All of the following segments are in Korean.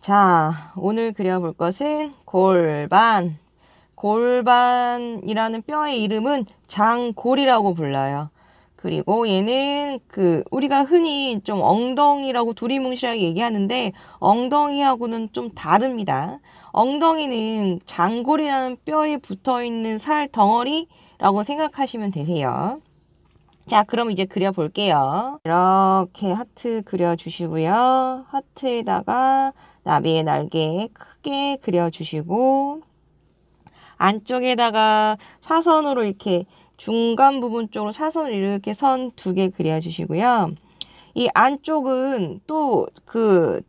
자, 오늘 그려볼 것은 골반. 골반이라는 뼈의 이름은 장골이라고 불러요. 그리고 얘는 우리가 흔히 좀 엉덩이라고 두리뭉실하게 얘기하는데 엉덩이하고는 좀 다릅니다. 엉덩이는 장골이라는 뼈에 붙어 있는 살 덩어리라고 생각하시면 되세요. 자, 그럼 이제 그려볼게요. 이렇게 하트 그려주시고요. 하트에다가 나비의 날개 크게 그려주시고 안쪽에다가 사선으로 이렇게 중간 부분 쪽으로 사선을 이렇게 선 2개 그려주시고요. 이 안쪽은 또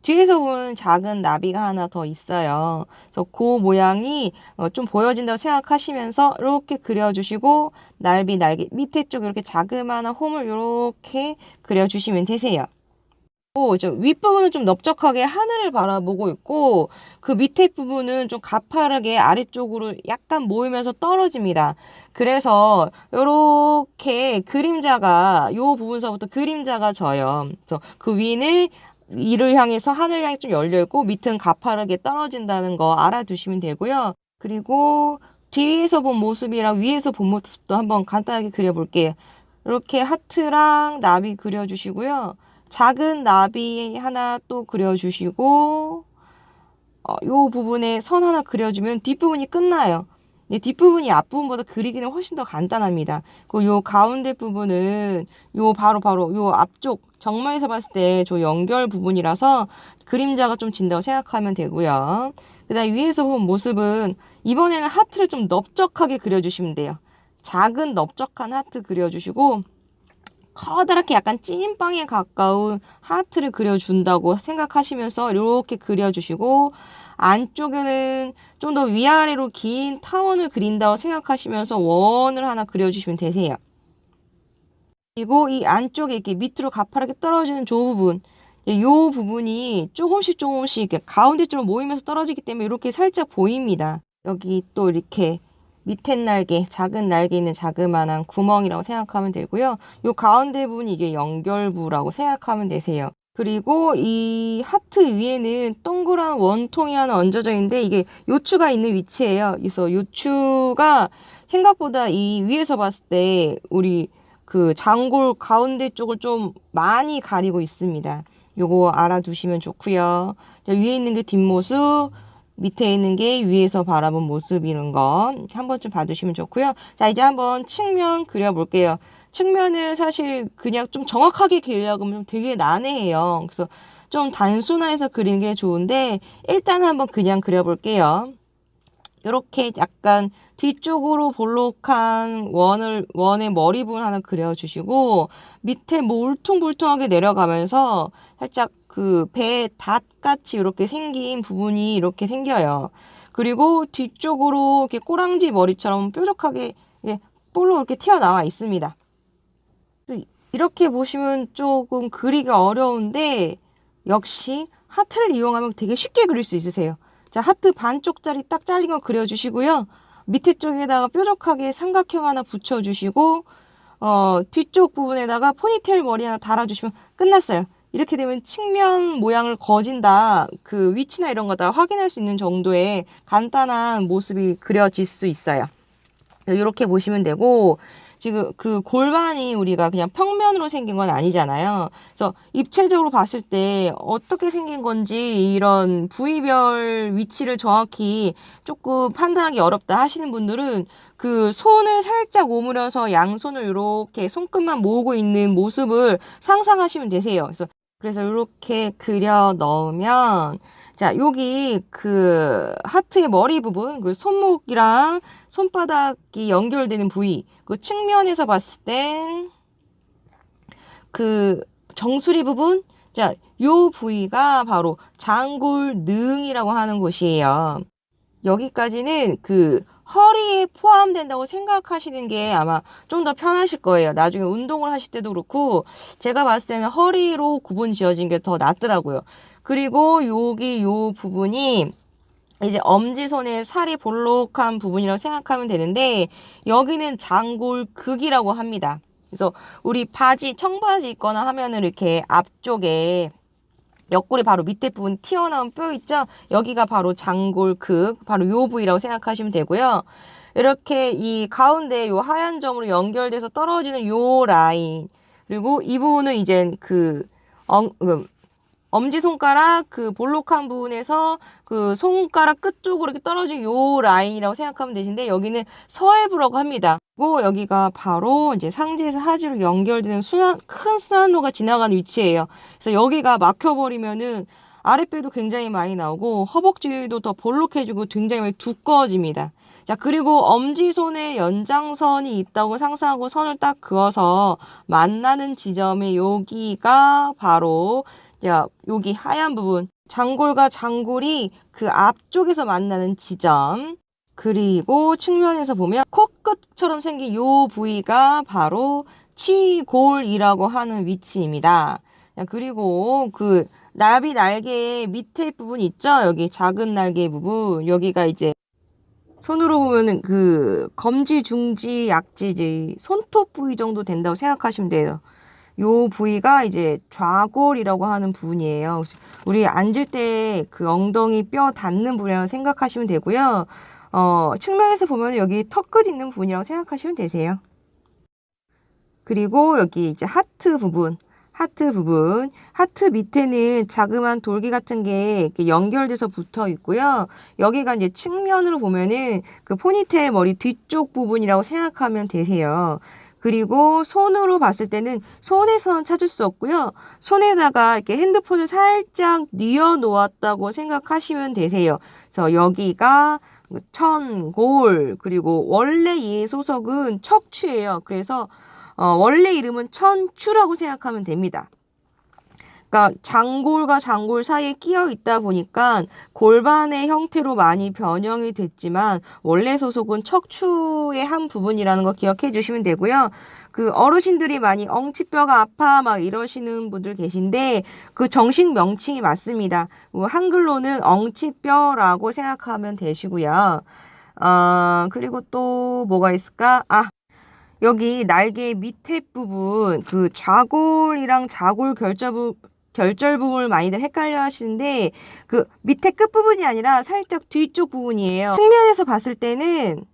뒤에서 보면 작은 나비가 하나 더 있어요. 그래서 그 모양이 좀 보여진다고 생각하시면서 이렇게 그려주시고 날개 밑에 쪽에 이렇게 자그마한 홈을 이렇게 그려주시면 되세요. 좀 윗부분은 좀 넓적하게 하늘을 바라보고 있고 그 밑에 부분은 좀 가파르게 아래쪽으로 약간 모이면서 떨어집니다. 그래서 이렇게 그림자가 요 부분서부터 그림자가 져요. 그래서 그 위는 위를 향해서 하늘 향해 좀 열려 있고 밑은 가파르게 떨어진다는 거 알아두시면 되고요. 그리고 뒤에서 본 모습이랑 위에서 본 모습도 한번 간단하게 그려볼게요. 이렇게 하트랑 나비 그려주시고요. 작은 나비 하나 또 그려주시고 요 부분에 선 하나 그려주면 뒷부분이 끝나요. 근데 뒷부분이 앞부분보다 그리기는 훨씬 더 간단합니다. 그리고 요 가운데 부분은 요 바로 요 앞쪽 정면에서 봤을 때 저 연결 부분이라서 그림자가 좀 진다고 생각하면 되고요. 그 다음에 위에서 본 모습은 이번에는 하트를 좀 넓적하게 그려주시면 돼요. 작은 넓적한 하트 그려주시고 커다랗게 약간 찐빵에 가까운 하트를 그려준다고 생각하시면서 이렇게 그려주시고 안쪽에는 좀 더 위아래로 긴 타원을 그린다고 생각하시면서 원을 하나 그려주시면 되세요. 그리고 이 안쪽에 이렇게 밑으로 가파르게 떨어지는 저 부분 이 부분이 조금씩 이렇게 가운데 쪽으로 모이면서 떨어지기 때문에 이렇게 살짝 보입니다. 여기 또 이렇게 밑에 날개, 작은 날개 있는 자그마한 구멍이라고 생각하면 되고요. 이 가운데 부분이 이게 연결부라고 생각하면 되세요. 그리고 이 하트 위에는 동그란 원통이 하나 얹어져 있는데 이게 요추가 있는 위치예요. 그래서 요추가 생각보다 이 위에서 봤을 때 우리 장골 가운데 쪽을 좀 많이 가리고 있습니다. 요거 알아두시면 좋고요. 자, 위에 있는 게 뒷모습, 밑에 있는 게 위에서 바라본 모습 이런 거 한 번쯤 봐두시면 좋고요. 자, 이제 한번 측면 그려볼게요. 측면을 사실 그냥 좀 정확하게 그리려고 하면 되게 난해해요. 그래서 좀 단순화해서 그리는 게 좋은데 일단 한번 그냥 그려볼게요. 이렇게 약간 뒤쪽으로 볼록한 원의 머리 부분 하나 그려주시고 밑에 뭐 울퉁불퉁하게 내려가면서 살짝 배 닷같이 이렇게 생긴 부분이 이렇게 생겨요. 그리고 뒤쪽으로 이렇게 꼬랑지 머리처럼 뾰족하게 볼록 이렇게 튀어나와 있습니다. 이렇게 보시면 조금 그리기가 어려운데 역시 하트를 이용하면 되게 쉽게 그릴 수 있으세요. 자, 하트 반쪽짜리 딱 잘린 거 그려주시고요. 밑에 쪽에다가 뾰족하게 삼각형 하나 붙여주시고 뒤쪽 부분에다가 포니테일 머리 하나 달아주시면 끝났어요. 이렇게 되면 측면 모양을 거진다 위치나 이런 거 다 확인할 수 있는 정도의 간단한 모습이 그려질 수 있어요. 이렇게 보시면 되고 지금 골반이 우리가 그냥 평면으로 생긴 건 아니잖아요. 그래서 입체적으로 봤을 때 어떻게 생긴 건지 이런 부위별 위치를 정확히 조금 판단하기 어렵다 하시는 분들은 손을 살짝 오므려서 양손을 이렇게 손끝만 모으고 있는 모습을 상상하시면 되세요. 그래서 이렇게 그려 넣으면 자, 여기 하트의 머리 부분, 손목이랑 손바닥이 연결되는 부위, 측면에서 봤을 땐 정수리 부분, 자, 요 부위가 바로 장골능이라고 하는 곳이에요. 여기까지는 허리에 포함된다고 생각하시는 게 아마 좀 더 편하실 거예요. 나중에 운동을 하실 때도 그렇고 제가 봤을 때는 허리로 구분 지어진 게 더 낫더라고요. 그리고 여기 요 부분이 이제 엄지손에 살이 볼록한 부분이라고 생각하면 되는데 여기는 장골극이라고 합니다. 그래서 우리 청바지 입거나 하면은 이렇게 앞쪽에 옆구리 바로 밑에 부분 튀어나온 뼈 있죠? 여기가 바로 장골극, 바로 요 부위라고 생각하시면 되고요. 이렇게 이 가운데 요 하얀 점으로 연결돼서 떨어지는 요 라인, 그리고 이 부분은 이제 엄지손가락 그 볼록한 부분에서 그 손가락 끝 쪽으로 이렇게 떨어진 요 라인이라고 생각하면 되신데, 여기는 서해부라고 합니다. 그리고 여기가 바로 이제 상지에서 하지로 연결되는 큰 순환로가 지나가는 위치예요. 그래서 여기가 막혀버리면은 아랫배도 굉장히 많이 나오고 허벅지도 더 볼록해지고 굉장히 많이 두꺼워집니다. 자, 그리고 엄지손에 연장선이 있다고 상상하고 선을 딱 그어서 만나는 지점에 여기가 바로 여기 하얀 부분, 장골과 장골이 그 앞쪽에서 만나는 지점, 그리고 측면에서 보면 코끝처럼 생긴 요 부위가 바로 치골이라고 하는 위치입니다. 그리고 그 나비 날개 밑에 부분 있죠? 여기 작은 날개 부분, 여기가 이제 손으로 보면은 그 검지, 중지, 약지, 손톱 부위 정도 된다고 생각하시면 돼요. 요 부위가 이제 좌골이라고 하는 부분이에요. 우리 앉을 때 그 엉덩이 뼈 닿는 부위라고 생각하시면 되고요. 측면에서 보면 여기 턱끝 있는 부분이라고 생각하시면 되세요. 그리고 여기 이제 하트 부분, 하트 밑에는 자그마한 돌기 같은 게 이렇게 연결돼서 붙어 있고요. 여기가 이제 측면으로 보면은 그 포니테일 머리 뒤쪽 부분이라고 생각하면 되세요. 그리고 손으로 봤을 때는 손에서는 찾을 수 없고요. 손에다가 이렇게 핸드폰을 살짝 뉘어 놓았다고 생각하시면 되세요. 그래서 여기가 천골, 그리고 원래 이 소속은 척추예요. 그래서 원래 이름은 천추라고 생각하면 됩니다. 그러니까 장골과 장골 사이에 끼어 있다 보니까 골반의 형태로 많이 변형이 됐지만 원래 소속은 척추의 한 부분이라는 거 기억해 주시면 되고요. 그 어르신들이 많이 엉치뼈가 아파 막 이러시는 분들 계신데 그 정식 명칭이 맞습니다. 한글로는 엉치뼈라고 생각하면 되시고요. 그리고 또 뭐가 있을까? 여기 날개 밑에 부분, 그 좌골이랑 좌골 결절 부분을 많이들 헷갈려 하시는데, 그 밑에 끝부분이 아니라 살짝 뒤쪽 부분이에요. 측면에서 봤을 때는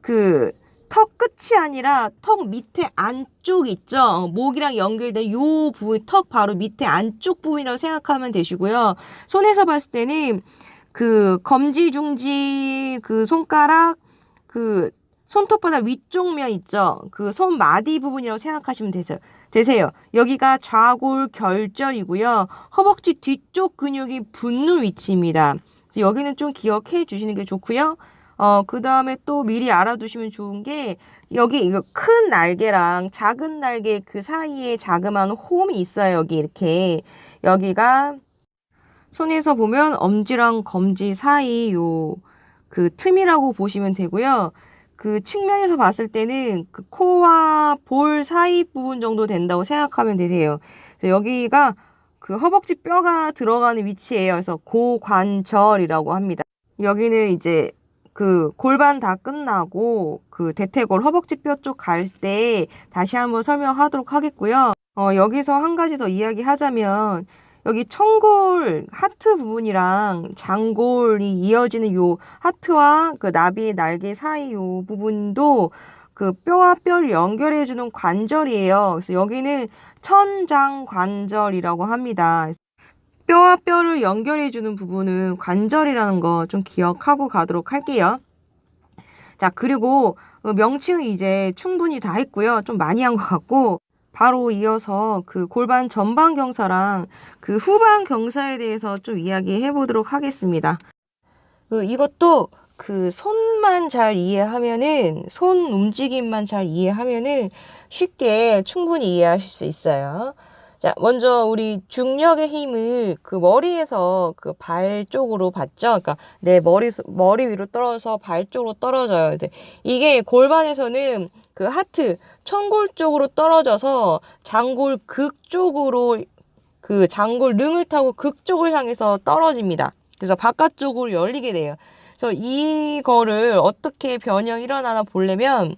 그 턱 끝이 아니라 턱 밑에 안쪽 있죠? 목이랑 연결된 요 부분, 턱 바로 밑에 안쪽 부분이라고 생각하면 되시고요. 손에서 봤을 때는 그 검지, 중지, 그 손가락, 그 손톱보다 위쪽 면 있죠? 그 손마디 부분이라고 생각하시면 되세요. 여기가 좌골 결절이고요. 허벅지 뒤쪽 근육이 붙는 위치입니다. 여기는 좀 기억해 주시는 게 좋고요. 그 다음에 또 미리 알아두시면 좋은 게 여기 이거 큰 날개랑 작은 날개 그 사이에 자그마한 홈이 있어요. 여기 이렇게. 여기가 손에서 보면 엄지랑 검지 사이 그 틈이라고 보시면 되고요. 그 측면에서 봤을 때는 그 코와 볼 사이 부분 정도 된다고 생각하면 되세요. 여기가 그 허벅지 뼈가 들어가는 위치예요. 그래서 고관절이라고 합니다. 여기는 이제 그 골반 다 끝나고 그 대퇴골 허벅지 뼈 쪽 갈 때 다시 한번 설명하도록 하겠고요. 여기서 한 가지 더 이야기하자면 여기 청골 하트 부분이랑 장골이 이어지는 요 하트와 그 나비의 날개 사이 요 부분도 그 뼈와 뼈를 연결해주는 관절이에요. 그래서 여기는 천장관절이라고 합니다. 뼈와 뼈를 연결해주는 부분은 관절이라는 거 좀 기억하고 가도록 할게요. 자, 그리고 명칭은 이제 충분히 다 했고요. 좀 많이 한 것 같고, 바로 이어서 그 골반 전방 경사랑 그 후방 경사에 대해서 좀 이야기해 보도록 하겠습니다. 이것도 그 손만 잘 이해하면은, 손 움직임만 잘 이해하면은 쉽게 충분히 이해하실 수 있어요. 자, 먼저 우리 중력의 힘을 그 머리에서 그 발 쪽으로 받죠. 그러니까 내 머리 위로 떨어져서 발 쪽으로 떨어져요. 이게 골반에서는 그 하트, 청골 쪽으로 떨어져서 장골 극 쪽으로 그 장골 릉을 타고 극 쪽을 향해서 떨어집니다. 그래서 바깥쪽으로 열리게 돼요. 그래서 이거를 어떻게 변형이 일어나나 보려면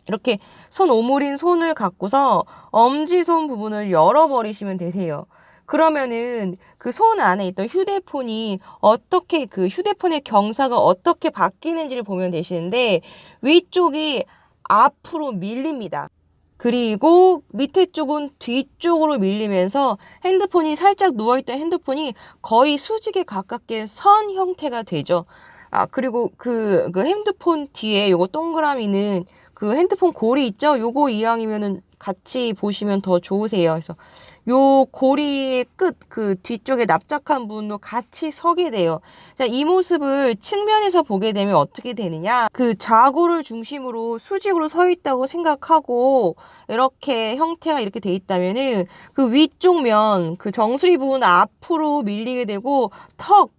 이렇게 손 오므린 손을 갖고서 엄지손 부분을 열어버리시면 되세요. 그러면은 그 손 안에 있던 휴대폰이 어떻게 그 휴대폰의 경사가 어떻게 바뀌는지를 보면 되시는데 위쪽이 앞으로 밀립니다. 그리고 밑에 쪽은 뒤쪽으로 밀리면서 핸드폰이 살짝 누워있던 핸드폰이 거의 수직에 가깝게 선 형태가 되죠. 그리고 그 핸드폰 뒤에 요거 동그라미는 그 핸드폰 고리 있죠? 요거 이왕이면은 같이 보시면 더 좋으세요. 그래서 요 고리의 끝, 그 뒤쪽에 납작한 부분도 같이 서게 돼요. 자, 이 모습을 측면에서 보게 되면 어떻게 되느냐? 그 좌골을 중심으로 수직으로 서 있다고 생각하고 이렇게 형태가 이렇게 돼 있다면은 그 위쪽 면, 그 정수리 부분 앞으로 밀리게 되고 턱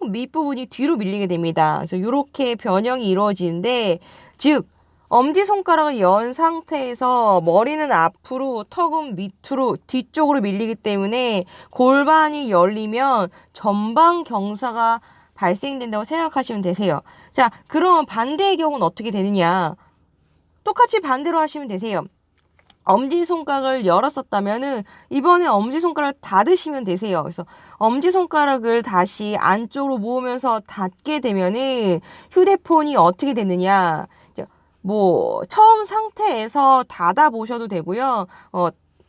밑부분이 뒤로 밀리게 됩니다. 그래서 이렇게 변형이 이루어지는데 즉 엄지손가락을 연 상태에서 머리는 앞으로, 턱은 밑으로, 뒤쪽으로 밀리기 때문에 골반이 열리면 전방 경사가 발생된다고 생각하시면 되세요. 자, 그럼 반대의 경우는 어떻게 되느냐? 똑같이 반대로 하시면 되세요. 엄지손가락을 열었었다면은 이번에 엄지손가락을 닫으시면 되세요. 그래서 엄지손가락을 다시 안쪽으로 모으면서 닫게 되면은 휴대폰이 어떻게 되느냐? 뭐 처음 상태에서 닫아 보셔도 되고요.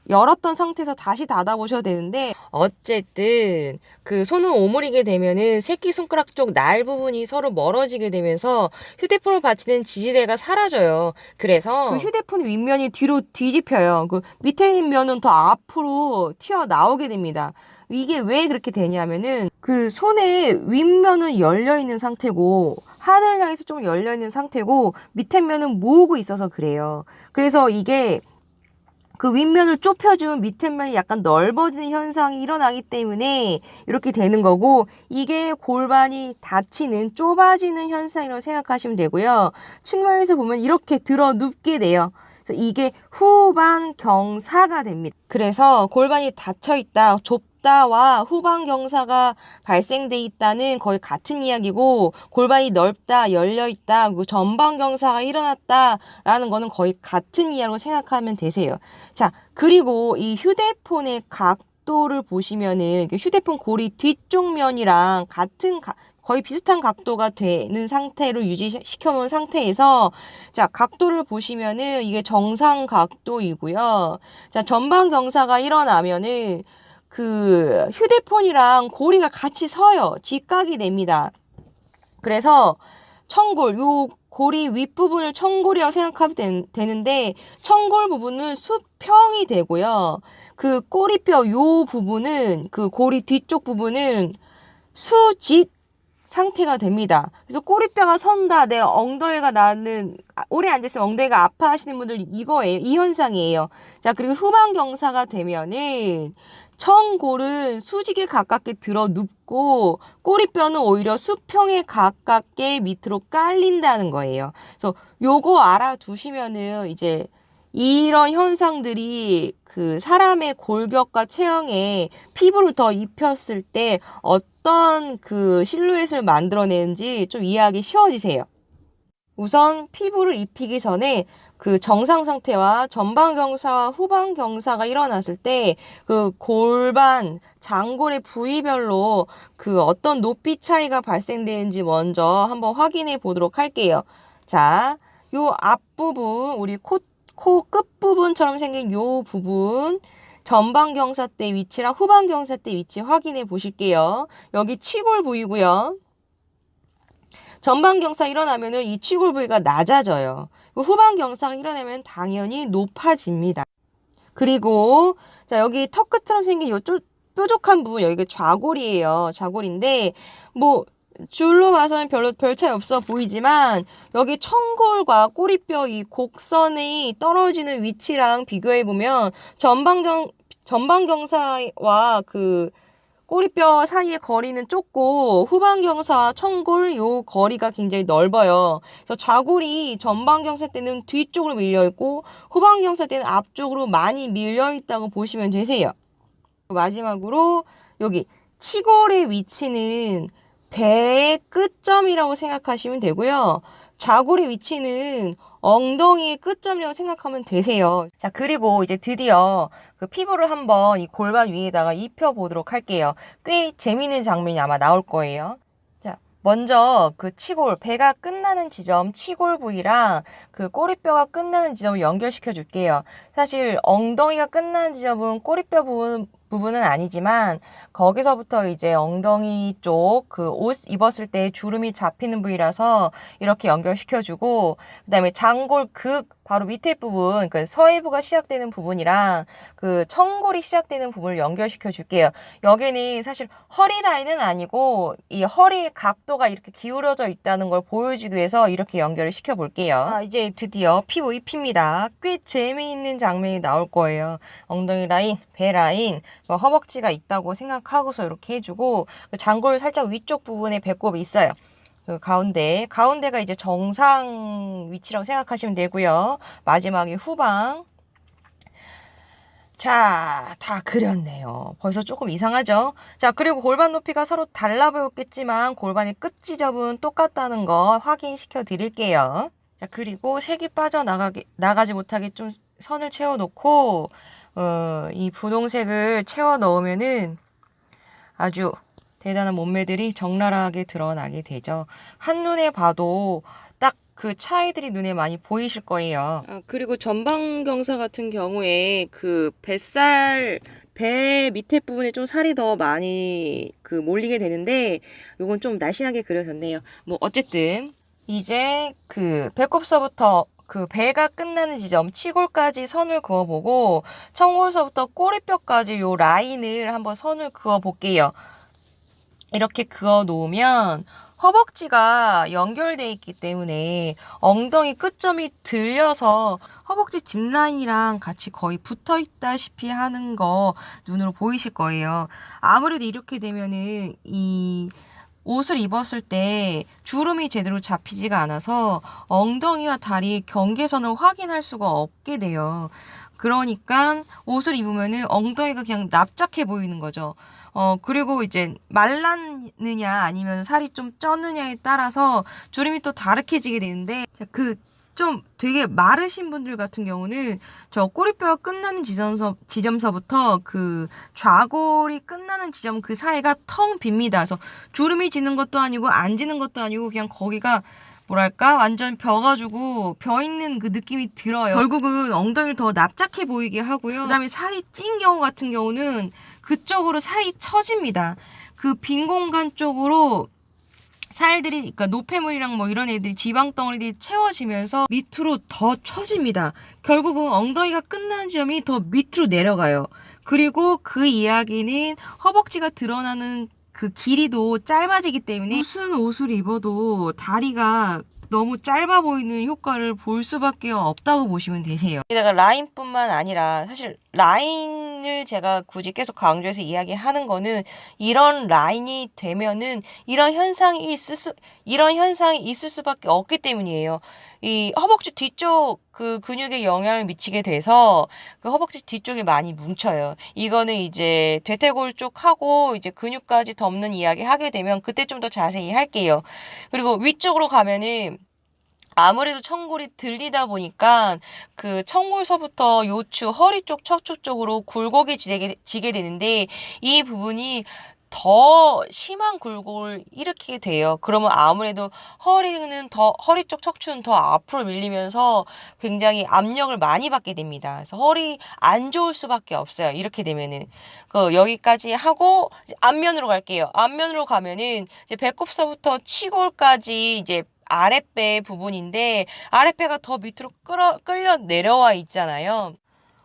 열었던 상태에서 다시 닫아 보셔도 되는데 어쨌든 그 손을 오므리게 되면은 새끼손가락 쪽 날 부분이 서로 멀어지게 되면서 휴대폰을 받치는 지지대가 사라져요. 그래서 그 휴대폰 윗면이 뒤로 뒤집혀요. 그 밑에 면은 더 앞으로 튀어나오게 됩니다. 이게 왜 그렇게 되냐면은 그 손의 윗면은 열려 있는 상태고 하늘을 향해서 좀 열려 있는 상태고 밑에 면은 모으고 있어서 그래요. 그래서 이게 그 윗면을 좁혀주면 밑에 면이 약간 넓어지는 현상이 일어나기 때문에 이렇게 되는 거고 이게 골반이 닫히는 좁아지는 현상이라고 생각하시면 되고요. 측면에서 보면 이렇게 들어 눕게 돼요. 그래서 이게 후반 경사가 됩니다. 그래서 골반이 닫혀 있다, 좁다와 후반 경사가 발생돼 있다는 거의 같은 이야기고 골반이 넓다, 열려 있다, 그리고 전방 경사가 일어났다라는 거는 거의 같은 이야기로 생각하면 되세요. 자, 그리고 이 휴대폰의 각도를 보시면은 휴대폰 고리 뒤쪽 면이랑 거의 비슷한 각도가 되는 상태로 유지시켜 놓은 상태에서 자, 각도를 보시면은 이게 정상 각도이고요. 자, 전방 경사가 일어나면은 그 휴대폰이랑 고리가 같이 서요. 직각이 됩니다. 그래서 청골, 요 고리 윗부분을 청골이라고 생각하면 되는데 청골 부분은 수평이 되고요. 그 꼬리뼈 요 부분은 그 고리 뒤쪽 부분은 수직 상태가 됩니다. 그래서 꼬리뼈가 선다, 내 엉덩이가 나는 오래 앉았으면 엉덩이가 아파하시는 분들 이거예요. 이 현상이에요. 자, 그리고 후방 경사가 되면은 청골은 수직에 가깝게 들어 눕고 꼬리뼈는 오히려 수평에 가깝게 밑으로 깔린다는 거예요. 그래서 요거 알아두시면은 이제 이런 현상들이 그 사람의 골격과 체형에 피부를 더 입혔을 때 어떤 그 실루엣을 만들어내는지 좀 이해하기 쉬워지세요. 우선 피부를 입히기 전에 그 정상 상태와 전방 경사와 후방 경사가 일어났을 때 그 골반, 장골의 부위별로 그 어떤 높이 차이가 발생되는지 먼저 한번 확인해 보도록 할게요. 자, 요 앞부분, 우리 코 끝부분처럼 생긴 요 부분 전방 경사 때 위치랑 후방 경사 때 위치 확인해 보실게요. 여기 치골 부위고요. 전방 경사 일어나면은 이 치골 부위가 낮아져요. 후방 경사가 일어나면 당연히 높아집니다. 그리고 자, 여기 턱 끝처럼 생긴 요 뾰족한 부분 여기가 좌골이에요. 좌골인데 뭐 줄로 봐서는 별로 별 차이 없어 보이지만 여기 청골과 꼬리뼈 이 곡선이 떨어지는 위치랑 비교해 보면 전방 경사와 그 꼬리뼈 사이의 거리는 좁고 후방 경사와 청골 요 거리가 굉장히 넓어요. 그래서 좌골이 전방 경사 때는 뒤쪽으로 밀려 있고 후방 경사 때는 앞쪽으로 많이 밀려 있다고 보시면 되세요. 마지막으로 여기 치골의 위치는 배의 끝점이라고 생각하시면 되고요. 좌골의 위치는 엉덩이의 끝점이라고 생각하면 되세요. 자, 그리고 이제 드디어 그 피부를 한번 이 골반 위에다가 입혀보도록 할게요. 꽤 재미있는 장면이 아마 나올 거예요. 자, 먼저 그 치골, 배가 끝나는 지점, 치골 부위랑 그 꼬리뼈가 끝나는 지점을 연결시켜 줄게요. 사실 엉덩이가 끝나는 지점은 꼬리뼈 부분은 아니지만 거기서부터 이제 엉덩이 쪽 그 옷 입었을 때 주름이 잡히는 부위라서 이렇게 연결시켜주고, 그다음에 장골 극 바로 밑에 부분, 그 서해부가 시작되는 부분이랑 그 청골이 시작되는 부분을 연결시켜 줄게요. 여기는 사실 허리 라인은 아니고 이 허리의 각도가 이렇게 기울어져 있다는 걸 보여주기 위해서 이렇게 연결을 시켜 볼게요. 이제 드디어 피부 입힙니다. 꽤 재미있는 장면이 나올 거예요. 엉덩이 라인, 배 라인, 허벅지가 있다고 생각하고서 이렇게 해주고, 그 장골 살짝 위쪽 부분에 배꼽이 있어요. 그 가운데가 이제 정상 위치라고 생각하시면 되고요. 마지막에 후방. 자, 다 그렸네요. 벌써 조금 이상하죠? 자, 그리고 골반 높이가 서로 달라 보였겠지만 골반의 끝 지점은 똑같다는 거 확인시켜 드릴게요. 자, 그리고 색이 나가지 못하게 좀 선을 채워 놓고, 이 분홍색을 채워 넣으면은 아주 대단한 몸매들이 적나라하게 드러나게 되죠. 한눈에 봐도 딱 그 차이들이 눈에 많이 보이실 거예요. 그리고 전방경사 같은 경우에 그 배 밑에 부분에 좀 살이 더 많이 그 몰리게 되는데, 이건 좀 날씬하게 그려졌네요. 뭐 어쨌든 이제 그 배꼽서부터 그 배가 끝나는 지점 치골까지 선을 그어보고, 청골서부터 꼬리뼈까지 요 라인을 한번 선을 그어 볼게요. 이렇게 그어 놓으면 허벅지가 연결되어 있기 때문에 엉덩이 끝점이 들려서 허벅지 짚라인이랑 같이 거의 붙어 있다시피 하는 거 눈으로 보이실 거예요. 아무래도 이렇게 되면은 이 옷을 입었을 때 주름이 제대로 잡히지가 않아서 엉덩이와 다리 경계선을 확인할 수가 없게 돼요. 그러니까 옷을 입으면은 엉덩이가 그냥 납작해 보이는 거죠. 그리고 이제 말랐느냐 아니면 살이 좀 쪘느냐에 따라서 주름이 또 다르게지게 되는데, 그 좀 되게 마르신 분들 같은 경우는 저 꼬리뼈가 끝나는 지점서부터 그 좌골이 끝나는 지점 그 사이가 텅 빕니다. 그래서 주름이 지는 것도 아니고 안 지는 것도 아니고 그냥 거기가 뭐랄까 완전 벼가지고 벼 있는 그 느낌이 들어요. 결국은 엉덩이를 더 납작해 보이게 하고요. 그다음에 살이 찐 경우 같은 경우는 그쪽으로 살이 처집니다. 그 빈 공간 쪽으로 살들이, 그러니까 노폐물이랑 뭐 이런 애들이 지방 덩어리들이 채워지면서 밑으로 더 처집니다. 결국은 엉덩이가 끝나는 지점이 더 밑으로 내려가요. 그리고 그 이야기는 허벅지가 드러나는 그 길이도 짧아지기 때문에 무슨 옷을 입어도 다리가 너무 짧아 보이는 효과를 볼 수밖에 없다고 보시면 되세요. 게다가 라인뿐만 아니라 사실 라인을 제가 굳이 계속 강조해서 이야기하는 거는, 이런 라인이 되면은 이런 현상이 있을 수밖에 없기 때문이에요. 이 허벅지 뒤쪽 그 근육에 영향을 미치게 돼서 그 허벅지 뒤쪽이 많이 뭉쳐요. 이거는 이제 대퇴골 쪽하고 이제 근육까지 덮는 이야기 하게 되면 그때 좀 더 자세히 할게요. 그리고 위쪽으로 가면은 아무래도 청골이 들리다 보니까 그 청골서부터 요추, 허리 쪽, 척추 쪽으로 굴곡이 지게 되는데, 이 부분이 더 심한 굴곡을 일으키게 돼요. 그러면 아무래도 허리 쪽 척추는 더 앞으로 밀리면서 굉장히 압력을 많이 받게 됩니다. 그래서 허리 안 좋을 수밖에 없어요. 이렇게 되면은. 여기까지 하고 앞면으로 갈게요. 앞면으로 가면은 이제 배꼽서부터 치골까지 이제 아랫배 부분인데, 아랫배가 더 밑으로 끌려 내려와 있잖아요.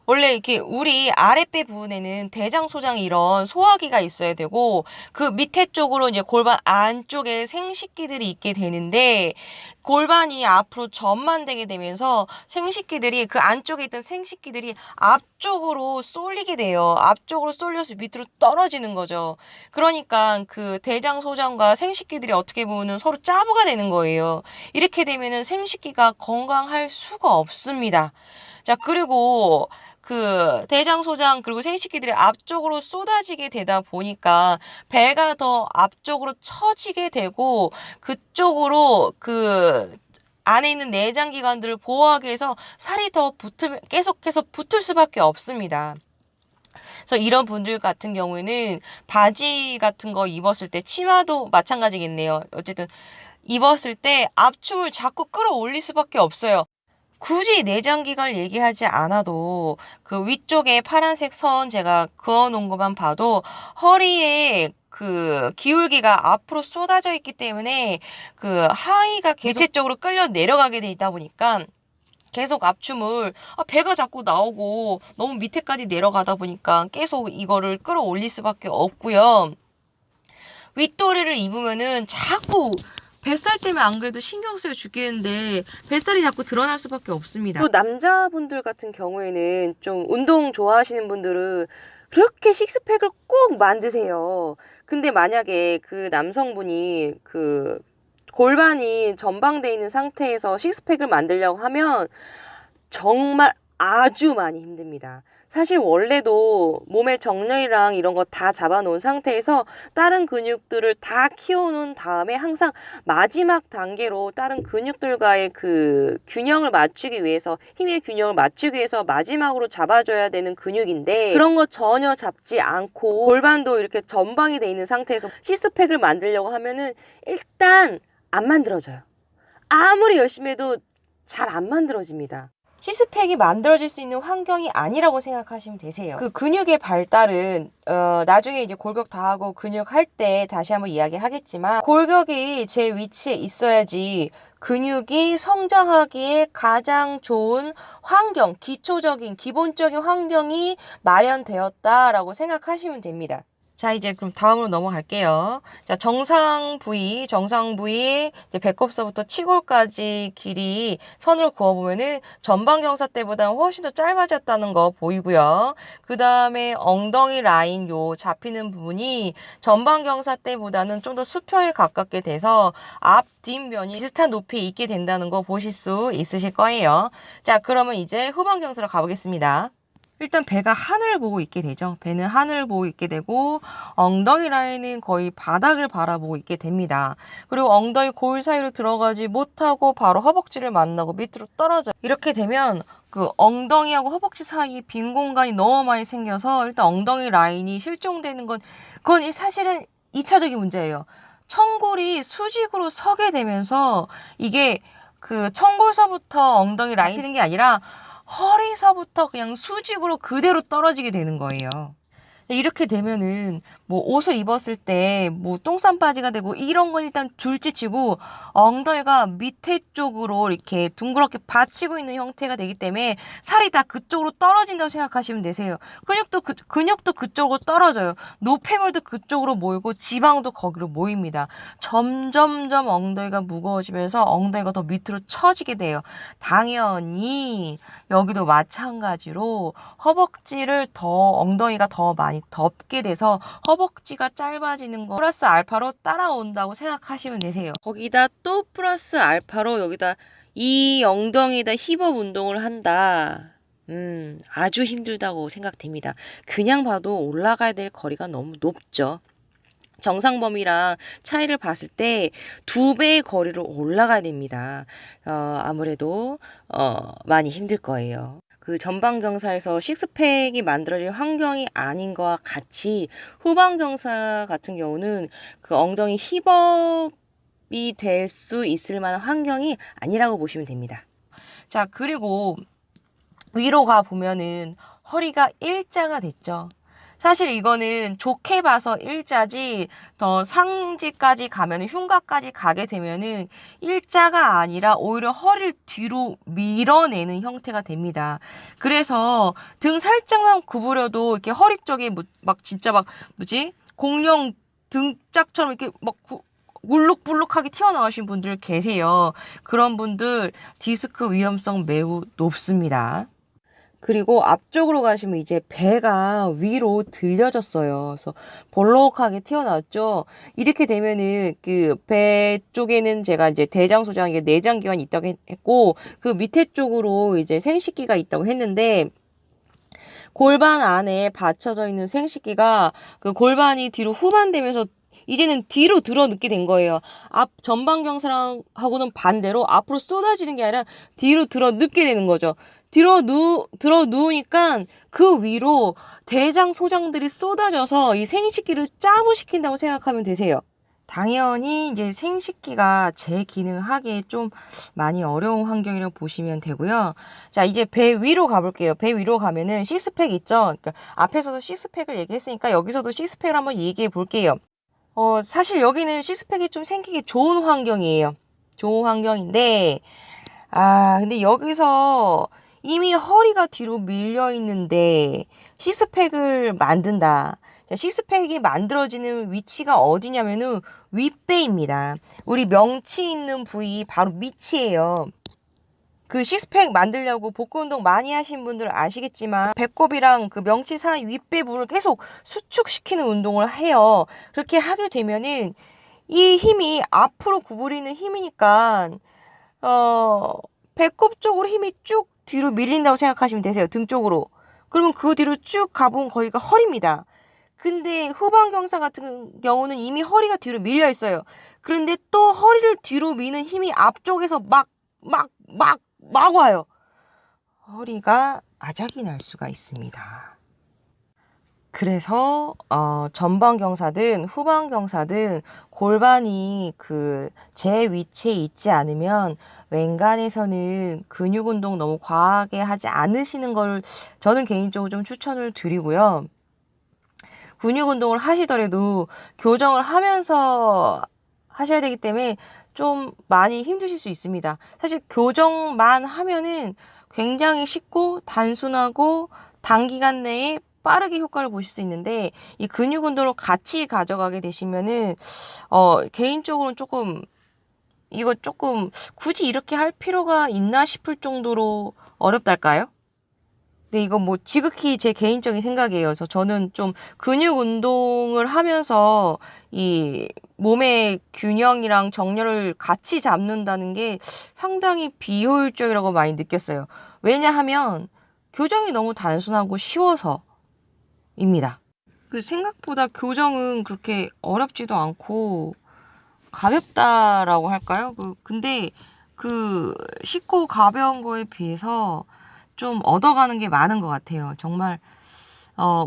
원래 이렇게 우리 아랫배 부분에는 대장, 소장 이런 소화기가 있어야 되고, 그 밑에 쪽으로 이제 골반 안쪽에 생식기들이 있게 되는데, 골반이 앞으로 전만되게 되면서 생식기들이, 그 안쪽에 있던 생식기들이 앞쪽으로 쏠리게 돼요. 앞쪽으로 쏠려서 밑으로 떨어지는 거죠. 그러니까 그 대장, 소장과 생식기들이 어떻게 보면은 서로 짜부가 되는 거예요. 이렇게 되면은 생식기가 건강할 수가 없습니다. 자, 그리고 그 대장, 소장 그리고 생식기들이 앞쪽으로 쏟아지게 되다 보니까 배가 더 앞쪽으로 처지게 되고, 그쪽으로 그 안에 있는 내장기관들을 보호하기 위해서 살이 더 계속해서 붙을 수밖에 없습니다. 그래서 이런 분들 같은 경우에는 바지 같은 거 입었을 때 치마도 마찬가지겠네요. 어쨌든 입었을 때 압축을 자꾸 끌어올릴 수밖에 없어요. 굳이 내장기관을 얘기하지 않아도 그 위쪽에 파란색 선 제가 그어 놓은 것만 봐도 허리에 그 기울기가 앞으로 쏟아져 있기 때문에 그 하의가 계속 밑에 쪽으로 끌려 내려가게 돼 있다 보니까 계속 압축을 배가 자꾸 나오고 너무 밑에까지 내려가다 보니까 계속 이거를 끌어올릴 수밖에 없고요. 윗도리를 입으면은 자꾸 뱃살 때문에 안 그래도 신경 쓰여 죽겠는데 뱃살이 자꾸 드러날 수밖에 없습니다. 또 남자분들 같은 경우에는 좀 운동 좋아하시는 분들은 그렇게 식스팩을 꼭 만드세요. 근데 만약에 그 남성분이 그 골반이 전방돼 있는 상태에서 식스팩을 만들려고 하면 정말 아주 많이 힘듭니다. 사실 원래도 몸의 정렬이랑 이런 거 다 잡아놓은 상태에서 다른 근육들을 다 키워놓은 다음에 항상 마지막 단계로 다른 근육들과의 그 균형을 맞추기 위해서 힘의 균형을 맞추기 위해서 마지막으로 잡아줘야 되는 근육인데 그런 거 전혀 잡지 않고 골반도 이렇게 전방이 돼 있는 상태에서 시스팩을 만들려고 하면은 일단 안 만들어져요. 아무리 열심히 해도 잘 안 만들어집니다. 시스팩이 만들어질 수 있는 환경이 아니라고 생각하시면 되세요. 그 근육의 발달은 나중에 이제 골격 다 하고 근육 할 때 다시 한번 이야기하겠지만 골격이 제 위치에 있어야지 근육이 성장하기에 가장 좋은 환경, 기초적인 기본적인 환경이 마련되었다라고 생각하시면 됩니다. 자, 이제 그럼 다음으로 넘어갈게요. 자, 정상 부위 이제 배꼽서부터 치골까지 길이 선을 그어보면은 전방경사 때보다는 훨씬 더 짧아졌다는 거 보이고요. 그 다음에 엉덩이 라인 요 잡히는 부분이 전방경사 때보다는 좀 더 수평에 가깝게 돼서 앞, 뒷면이 비슷한 높이에 있게 된다는 거 보실 수 있으실 거예요. 자, 그러면 이제 후방경사로 가보겠습니다. 일단 배가 하늘을 보고 있게 되죠. 배는 하늘을 보고 있게 되고 엉덩이 라인은 거의 바닥을 바라보고 있게 됩니다. 그리고 엉덩이 골 사이로 들어가지 못하고 바로 허벅지를 만나고 밑으로 떨어져요. 이렇게 되면 그 엉덩이하고 허벅지 사이에 빈 공간이 너무 많이 생겨서 일단 엉덩이 라인이 실종되는 그건 사실은 2차적인 문제예요. 청골이 수직으로 서게 되면서 이게 그 청골서부터 ong덩이 라인이 잡히는 게 아니라 허리서부터 그냥 수직으로 그대로 떨어지게 되는 거예요. 이렇게 되면은 뭐 옷을 입었을 때 뭐 똥싼 바지가 되고 이런 건 일단 둘째치고 엉덩이가 밑에 쪽으로 이렇게 둥그렇게 받치고 있는 형태가 되기 때문에 살이 다 그쪽으로 떨어진다고 생각하시면 되세요. 근육도 그쪽으로 떨어져요. 노폐물도 그쪽으로 모이고 지방도 거기로 모입니다. 점점점 엉덩이가 무거워지면서 엉덩이가 더 밑으로 처지게 돼요. 당연히 여기도 마찬가지로 허벅지를 엉덩이가 더 많이 덮게 돼서 허벅지가 짧아지는 거 플러스 알파로 따라온다고 생각하시면 되세요. 거기다 또 플러스 알파로 여기다 이 엉덩이에다 힙업 운동을 한다. 아주 힘들다고 생각됩니다. 그냥 봐도 올라가야 될 거리가 너무 높죠. 정상 범위랑 차이를 봤을 때 2배의 거리를 올라가야 됩니다. 아무래도 많이 힘들 거예요. 그 전방경사에서 식스팩이 만들어질 환경이 아닌 것과 같이 후방경사 같은 경우는 그 엉덩이 힙업이 될 수 있을 만한 환경이 아니라고 보시면 됩니다. 자, 그리고 위로 가 보면은 허리가 일자가 됐죠. 사실 이거는 좋게 봐서 일자지 더 상지까지 가면 흉곽까지 가게 되면은 일자가 아니라 오히려 허리를 뒤로 밀어내는 형태가 됩니다. 그래서 등 살짝만 구부려도 이렇게 허리 쪽에 막 진짜 막 공룡 등짝처럼 이렇게 막 울룩불룩하게 튀어나오신 분들 계세요. 그런 분들 디스크 위험성 매우 높습니다. 그리고 앞쪽으로 가시면 이제 배가 위로 들려졌어요. 그래서 볼록하게 튀어나왔죠. 이렇게 되면은 그 배 쪽에는 제가 이제 대장소장, 이게 내장기관이 있다고 했고, 그 밑에 쪽으로 이제 생식기가 있다고 했는데, 골반 안에 받쳐져 있는 생식기가 그 골반이 뒤로 후반되면서 이제는 뒤로 들어 눕게 된 거예요. 앞 전방 경사하고는 반대로 앞으로 쏟아지는 게 아니라 뒤로 들어 눕게 되는 거죠. 들어 누우니까 그 위로 대장 소장들이 쏟아져서 이 생식기를 짜부시킨다고 생각하면 되세요. 당연히 이제 생식기가 제 기능을 하기에 좀 많이 어려운 환경이라고 보시면 되고요. 자, 이제 배 위로 가볼게요. 배 위로 가면은 식스팩 있죠? 그러니까 앞에서도 식스팩을 얘기했으니까 여기서도 식스팩을 한번 얘기해 볼게요. 사실 여기는 식스팩이 좀 생기기 좋은 환경이에요. 좋은 환경인데, 근데 여기서 이미 허리가 뒤로 밀려 있는데 식스팩을 만든다. 자, 식스팩이 만들어지는 위치가 어디냐면은 윗배입니다. 우리 명치 있는 부위 바로 밑이에요. 그 식스팩 만들려고 복근 운동 많이 하신 분들 아시겠지만 배꼽이랑 그 명치 사이 윗배 부분을 계속 수축시키는 운동을 해요. 그렇게 하게 되면은 이 힘이 앞으로 구부리는 힘이니까 배꼽 쪽으로 힘이 쭉 뒤로 밀린다고 생각하시면 되세요. 등 쪽으로. 그러면 그 뒤로 쭉 가보면 거기가 허리입니다. 근데 후방 경사 같은 경우는 이미 허리가 뒤로 밀려 있어요. 그런데 또 허리를 뒤로 미는 힘이 앞쪽에서 막 와요. 허리가 아작이 날 수가 있습니다. 그래서 전방 경사든 후방 경사든 골반이 그 제 위치에 있지 않으면 웬간해서는 근육 운동 너무 과하게 하지 않으시는 걸 저는 개인적으로 좀 추천을 드리고요. 근육 운동을 하시더라도 교정을 하면서 하셔야 되기 때문에 좀 많이 힘드실 수 있습니다. 사실 교정만 하면은 굉장히 쉽고 단순하고 단기간 내에 빠르게 효과를 보실 수 있는데 이 근육 운동을 같이 가져가게 되시면은 개인적으로는 이거 조금 굳이 이렇게 할 필요가 있나 싶을 정도로 어렵달까요? 근데 이거 뭐 지극히 제 개인적인 생각이에요. 그래서 저는 좀 근육 운동을 하면서 이 몸의 균형이랑 정렬을 같이 잡는다는 게 상당히 비효율적이라고 많이 느꼈어요. 왜냐하면 교정이 너무 단순하고 쉬워서입니다. 그 생각보다 교정은 그렇게 어렵지도 않고 가볍다라고 할까요? 근데 그 쉽고 가벼운 거에 비해서 좀 얻어가는 게 많은 것 같아요. 정말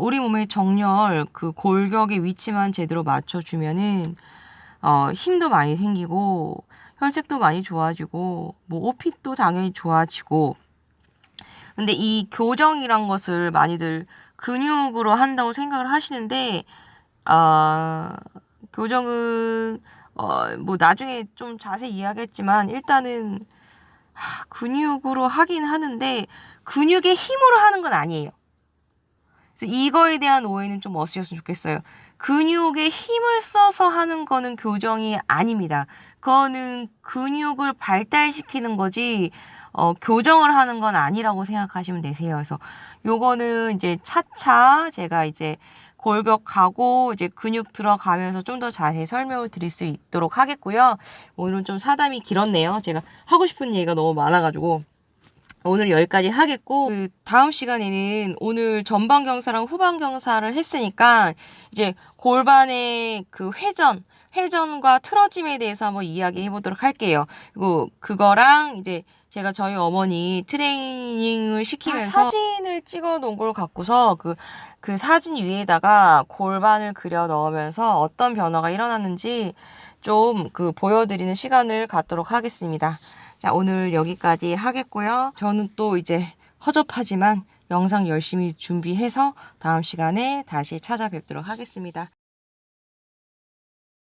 우리 몸의 정렬, 그 골격의 위치만 제대로 맞춰주면은 힘도 많이 생기고 혈색도 많이 좋아지고 뭐 오핏도 당연히 좋아지고. 근데 이 교정이란 것을 많이들 근육으로 한다고 생각을 하시는데 교정은 뭐 나중에 좀 자세히 이야기했지만 일단은 근육으로 하긴 하는데 근육의 힘으로 하는 건 아니에요. 그래서 이거에 대한 오해는 좀 없으셨으면 좋겠어요. 근육의 힘을 써서 하는 거는 교정이 아닙니다. 그거는 근육을 발달시키는 거지 교정을 하는 건 아니라고 생각하시면 되세요. 그래서 요거는 이제 차차 제가 이제 골격하고 이제 근육 들어가면서 좀 더 자세히 설명을 드릴 수 있도록 하겠고요. 오늘은 좀 사담이 길었네요. 제가 하고 싶은 얘기가 너무 많아가지고 오늘 여기까지 하겠고 그 다음 시간에는 오늘 전방 경사랑 후방 경사를 했으니까 이제 골반의 그 회전과 틀어짐에 대해서 한번 이야기해 보도록 할게요. 그리고 그거랑 이제 제가 저희 어머니 트레이닝을 시키면서 사진을 찍어 놓은 걸 갖고서 그 사진 위에다가 골반을 그려 넣으면서 어떤 변화가 일어났는지 좀 보여드리는 시간을 갖도록 하겠습니다. 자, 오늘 여기까지 하겠고요. 저는 또 이제 허접하지만 영상 열심히 준비해서 다음 시간에 다시 찾아뵙도록 하겠습니다.